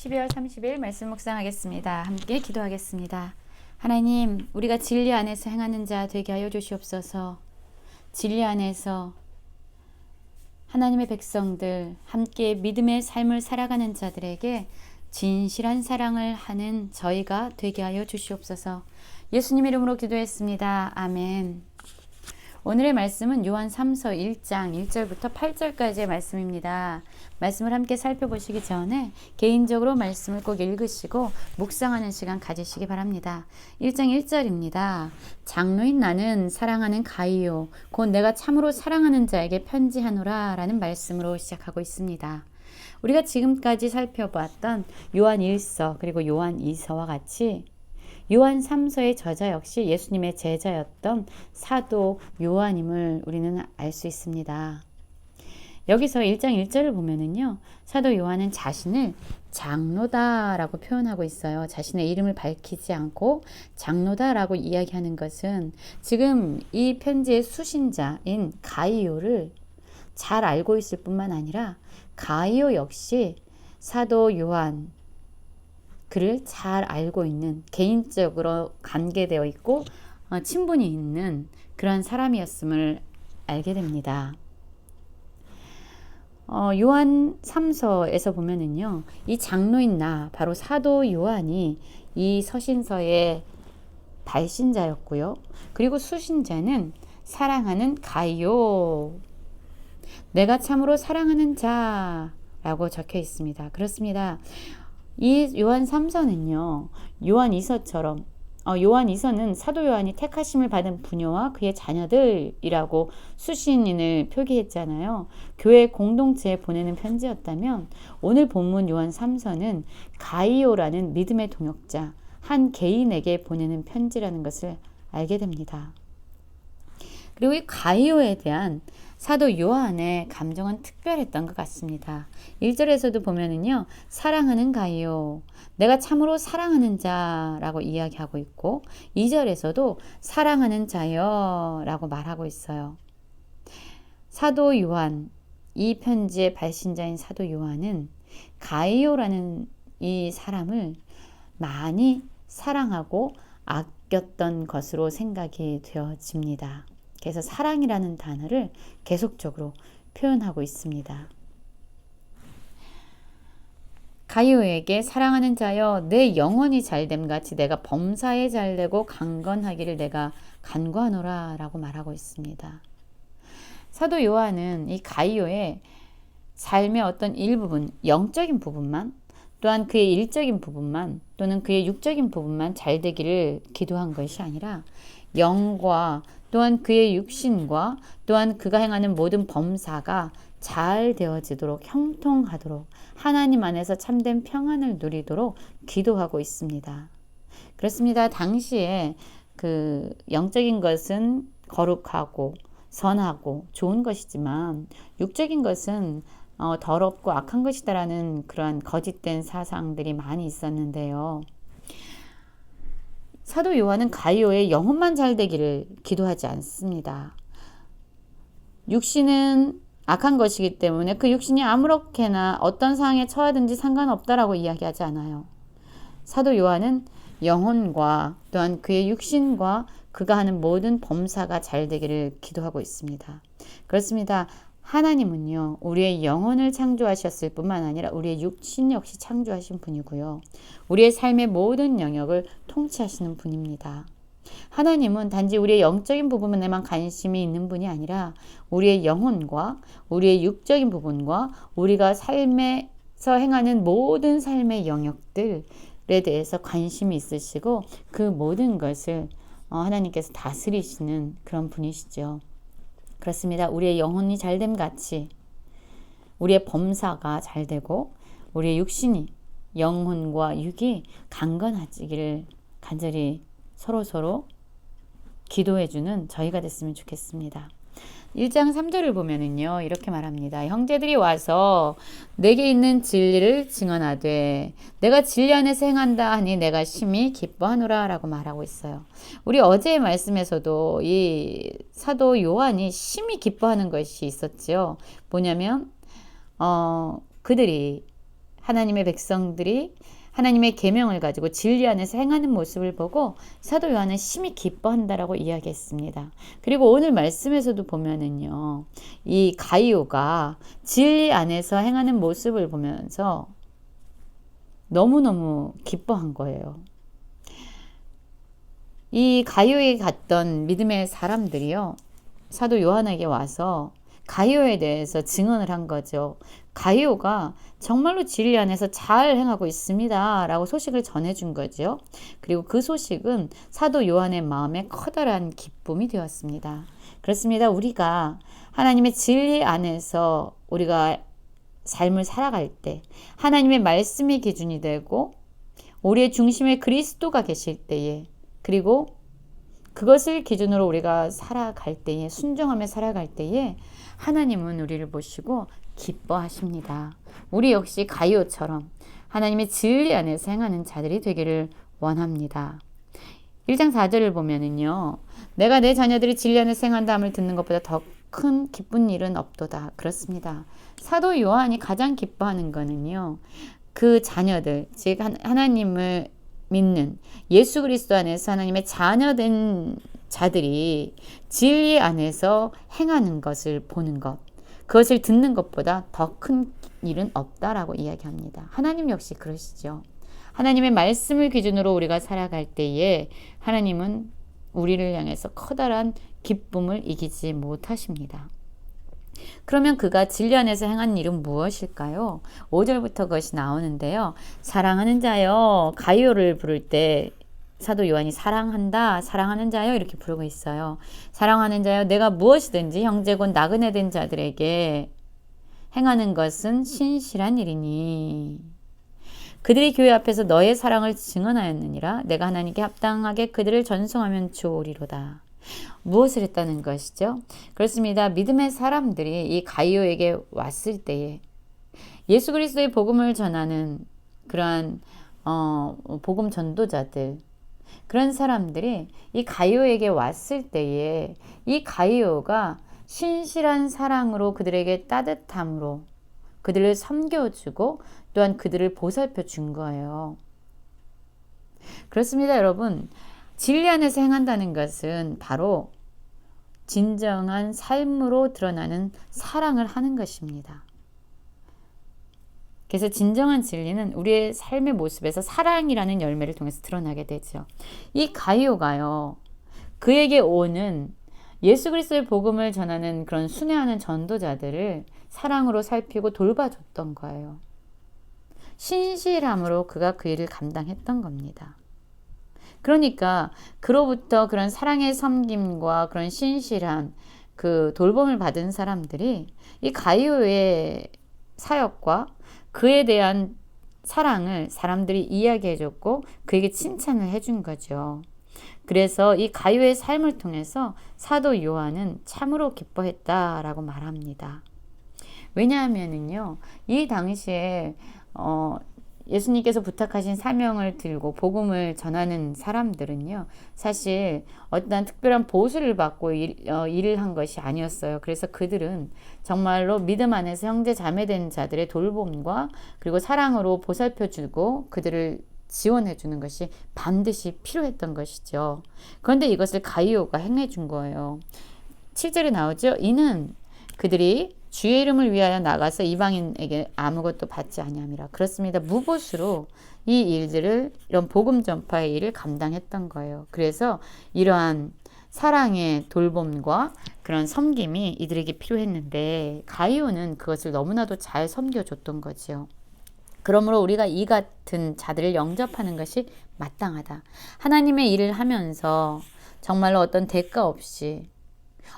12월 30일 말씀 묵상하겠습니다. 함께 기도하겠습니다. 하나님, 우리가 진리 안에서 행하는 자 되게 하여 주시옵소서. 진리 안에서 하나님의 백성들, 함께 믿음의 삶을 살아가는 자들에게 진실한 사랑을 하는 저희가 되게 하여 주시옵소서. 예수님 이름으로 기도했습니다. 아멘. 오늘의 말씀은 요한 3서 1장 1절부터 8절까지의 말씀입니다. 말씀을 함께 살펴보시기 전에 개인적으로 말씀을 꼭 읽으시고 묵상하는 시간 가지시기 바랍니다. 1장 1절입니다. 장로인 나는 사랑하는 가이요 곧 내가 참으로 사랑하는 자에게 편지하노라 라는 말씀으로 시작하고 있습니다. 우리가 지금까지 살펴보았던 요한 1서 그리고 요한 2서와 같이 요한 3서의 저자 역시 예수님의 제자였던 사도 요한임을 우리는 알 수 있습니다. 여기서 1장 1절을 보면은요, 사도 요한은 자신을 장로다라고 표현하고 있어요. 자신의 이름을 밝히지 않고 장로다라고 이야기하는 것은 지금 이 편지의 수신자인 가이오를 잘 알고 있을 뿐만 아니라 가이오 역시 사도 요한 그를 잘 알고 있는, 개인적으로 관계되어 있고 친분이 있는 그런 사람이었음을 알게 됩니다. 요한 3서에서 보면은요, 이 장로인 나, 바로 사도 요한이 이 서신서의 발신자였고요. 그리고 수신자는 사랑하는 가이오, 내가 참으로 사랑하는 자라고 적혀 있습니다. 그렇습니다. 이 요한 3서는요, 요한 2서처럼 요한 2서는 사도 요한이 택하심을 받은 부녀와 그의 자녀들이라고 수신인을 표기했잖아요. 교회 공동체에 보내는 편지였다면 오늘 본문 요한 3서는 가이오라는 믿음의 동역자, 한 개인에게 보내는 편지라는 것을 알게 됩니다. 그리고 이 가이오에 대한 사도 요한의 감정은 특별했던 것 같습니다. 1절에서도 보면은요, 사랑하는 가이오, 내가 참으로 사랑하는 자라고 이야기하고 있고 2절에서도 사랑하는 자여 라고 말하고 있어요. 사도 요한, 이 편지의 발신자인 사도 요한은 가이오라는 이 사람을 많이 사랑하고 아꼈던 것으로 생각이 되어집니다. 그래서 사랑이라는 단어를 계속적으로 표현하고 있습니다. 가이오에게 사랑하는 자여 내 영혼이 잘됨 같이 내가 범사에 잘되고 강건하기를 내가 간구하노라 라고 말하고 있습니다. 사도 요한은 이 가이오의 삶의 어떤 일부분, 영적인 부분만, 또한 그의 일적인 부분만, 또는 그의 육적인 부분만 잘 되기를 기도한 것이 아니라 영과 또한 그의 육신과 또한 그가 행하는 모든 범사가 잘 되어지도록, 형통하도록, 하나님 안에서 참된 평안을 누리도록 기도하고 있습니다. 그렇습니다. 당시에 그 영적인 것은 거룩하고 선하고 좋은 것이지만 육적인 것은 더럽고 악한 것이다라는 그러한 거짓된 사상들이 많이 있었는데요. 사도 요한은 가이오의 영혼만 잘 되기를 기도하지 않습니다. 육신은 악한 것이기 때문에 그 육신이 아무렇게나 어떤 상황에 처하든지 상관없다라고 이야기하지 않아요. 사도 요한은 영혼과 또한 그의 육신과 그가 하는 모든 범사가 잘 되기를 기도하고 있습니다. 그렇습니다. 하나님은요, 우리의 영혼을 창조하셨을 뿐만 아니라 우리의 육신 역시 창조하신 분이고요. 우리의 삶의 모든 영역을 통치하시는 분입니다. 하나님은 단지 우리의 영적인 부분에만 관심이 있는 분이 아니라 우리의 영혼과 우리의 육적인 부분과 우리가 삶에서 행하는 모든 삶의 영역들에 대해서 관심이 있으시고 그 모든 것을 하나님께서 다스리시는 그런 분이시죠. 그렇습니다. 우리의 영혼이 잘됨 같이 우리의 범사가 잘되고 우리의 육신이, 영혼과 육이 강건해지기를 간절히 서로 기도해주는 저희가 됐으면 좋겠습니다. 1장 3절을 보면은요, 이렇게 말합니다. 형제들이 와서 내게 있는 진리를 증언하되 내가 진리 안에서 행한다 하니 내가 심히 기뻐하노라 라고 말하고 있어요. 우리 어제의 말씀에서도 이 사도 요한이 심히 기뻐하는 것이 있었죠. 뭐냐면 그들이 하나님의 백성들이 하나님의 계명을 가지고 진리 안에서 행하는 모습을 보고 사도 요한은 심히 기뻐한다라고 이야기했습니다. 그리고 오늘 말씀에서도 보면은요, 이 가이오가 진리 안에서 행하는 모습을 보면서 너무너무 기뻐한 거예요. 이 가이오에 갔던 믿음의 사람들이요, 사도 요한에게 와서 가이오에 대해서 증언을 한 거죠. 가이오가 정말로 진리 안에서 잘 행하고 있습니다 라고 소식을 전해준 거죠. 그리고 그 소식은 사도 요한의 마음에 커다란 기쁨이 되었습니다. 그렇습니다. 우리가 하나님의 진리 안에서 우리가 삶을 살아갈 때 하나님의 말씀이 기준이 되고 우리의 중심에 그리스도가 계실 때에, 그리고 그것을 기준으로 우리가 살아갈 때에, 순종하며 살아갈 때에 하나님은 우리를 보시고 기뻐하십니다. 우리 역시 가이오처럼 하나님의 진리 안에서 행하는 자들이 되기를 원합니다. 1장 4절을 보면은요, 내가 내 자녀들이 진리 안에서 행한다함을 듣는 것보다 더 큰 기쁜 일은 없도다. 그렇습니다. 사도 요한이 가장 기뻐하는 거는요, 그 자녀들, 즉 하나님을 믿는 예수 그리스도 안에서 하나님의 자녀된 자들이 진리 안에서 행하는 것을 보는 것, 그것을 듣는 것보다 더 큰 일은 없다라고 이야기합니다. 하나님 역시 그러시죠. 하나님의 말씀을 기준으로 우리가 살아갈 때에 하나님은 우리를 향해서 커다란 기쁨을 이기지 못하십니다. 그러면 그가 진리 안에서 행한 일은 무엇일까요? 5절부터 그것이 나오는데요. 사랑하는 자여, 가이오를 부를 때 사도 요한이 사랑한다, 사랑하는 자여 이렇게 부르고 있어요. 사랑하는 자여, 내가 무엇이든지 형제 곧 나그네 된 자들에게 행하는 것은 신실한 일이니 그들이 교회 앞에서 너의 사랑을 증언하였느니라. 내가 하나님께 합당하게 그들을 전송하면 좋으리로다. 무엇을 했다는 것이죠? 그렇습니다. 믿음의 사람들이 이 가이오에게 왔을 때에 예수 그리스도의 복음을 전하는 그러한 복음 전도자들, 그런 사람들이 이 가이오에게 왔을 때에 이 가이오가 신실한 사랑으로 그들에게 따뜻함으로 그들을 섬겨주고 또한 그들을 보살펴 준 거예요. 그렇습니다, 여러분. 진리 안에서 행한다는 것은 바로 진정한 삶으로 드러나는 사랑을 하는 것입니다. 그래서 진정한 진리는 우리의 삶의 모습에서 사랑이라는 열매를 통해서 드러나게 되죠. 이 가이오가요, 그에게 오는 예수 그리스도의 복음을 전하는 그런 순회하는 전도자들을 사랑으로 살피고 돌봐줬던 거예요. 신실함으로 그가 그 일을 감당했던 겁니다. 그러니까 그로부터 그런 사랑의 섬김과 그런 신실한 그 돌봄을 받은 사람들이 이 가이오의 사역과 그에 대한 사랑을 사람들이 이야기해줬고 그에게 칭찬을 해준 거죠. 그래서 이 가이오의 삶을 통해서 사도 요한은 참으로 기뻐했다라고 말합니다. 왜냐하면은요, 이 당시에 예수님께서 부탁하신 사명을 들고 복음을 전하는 사람들은요, 사실 어떤 특별한 보수를 받고 일을 한 것이 아니었어요. 그래서 그들은 정말로 믿음 안에서 형제 자매된 자들의 돌봄과 그리고 사랑으로 보살펴주고 그들을 지원해주는 것이 반드시 필요했던 것이죠. 그런데 이것을 가이오가 행해준 거예요. 7절에 나오죠. 이는 그들이 주의 이름을 위하여 나가서 이방인에게 아무것도 받지 아니함이라. 그렇습니다. 무보수로 이 일들을, 이런 복음 전파의 일을 감당했던 거예요. 그래서 이러한 사랑의 돌봄과 그런 섬김이 이들에게 필요했는데 가이오는 그것을 너무나도 잘 섬겨줬던 거죠. 그러므로 우리가 이 같은 자들을 영접하는 것이 마땅하다. 하나님의 일을 하면서 정말로 어떤 대가 없이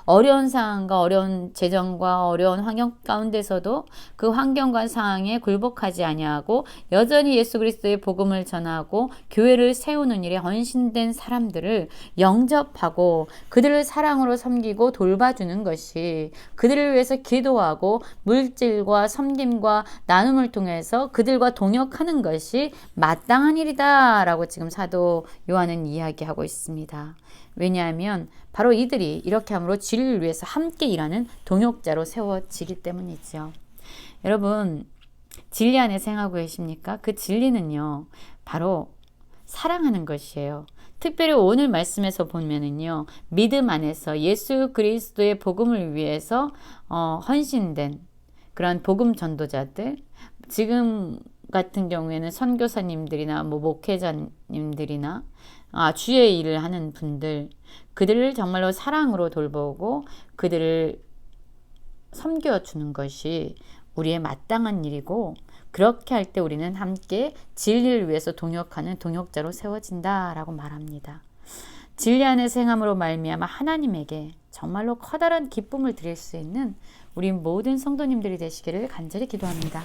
어려운 상황과 어려운 재정과 어려운 환경 가운데서도 그 환경과 상황에 굴복하지 아니하고 여전히 예수 그리스도의 복음을 전하고 교회를 세우는 일에 헌신된 사람들을 영접하고 그들을 사랑으로 섬기고 돌봐주는 것이, 그들을 위해서 기도하고 물질과 섬김과 나눔을 통해서 그들과 동역하는 것이 마땅한 일이다 라고 지금 사도 요한은 이야기하고 있습니다. 왜냐하면 바로 이들이 이렇게 함으로 진리를 위해서 함께 일하는 동역자로 세워지기 때문이죠. 여러분, 진리 안에서 행하고 계십니까? 그 진리는요, 바로 사랑하는 것이에요. 특별히 오늘 말씀에서 보면은요, 믿음 안에서 예수 그리스도의 복음을 위해서 헌신된 그런 복음 전도자들, 지금 같은 경우에는 선교사님들이나 뭐 목회자님들이나 주의 일을 하는 분들, 그들을 정말로 사랑으로 돌보고 그들을 섬겨주는 것이 우리의 마땅한 일이고, 그렇게 할 때 우리는 함께 진리를 위해서 동역하는 동역자로 세워진다라고 말합니다. 진리 안에서 행함으로 말미암아 하나님에게 정말로 커다란 기쁨을 드릴 수 있는 우리 모든 성도님들이 되시기를 간절히 기도합니다.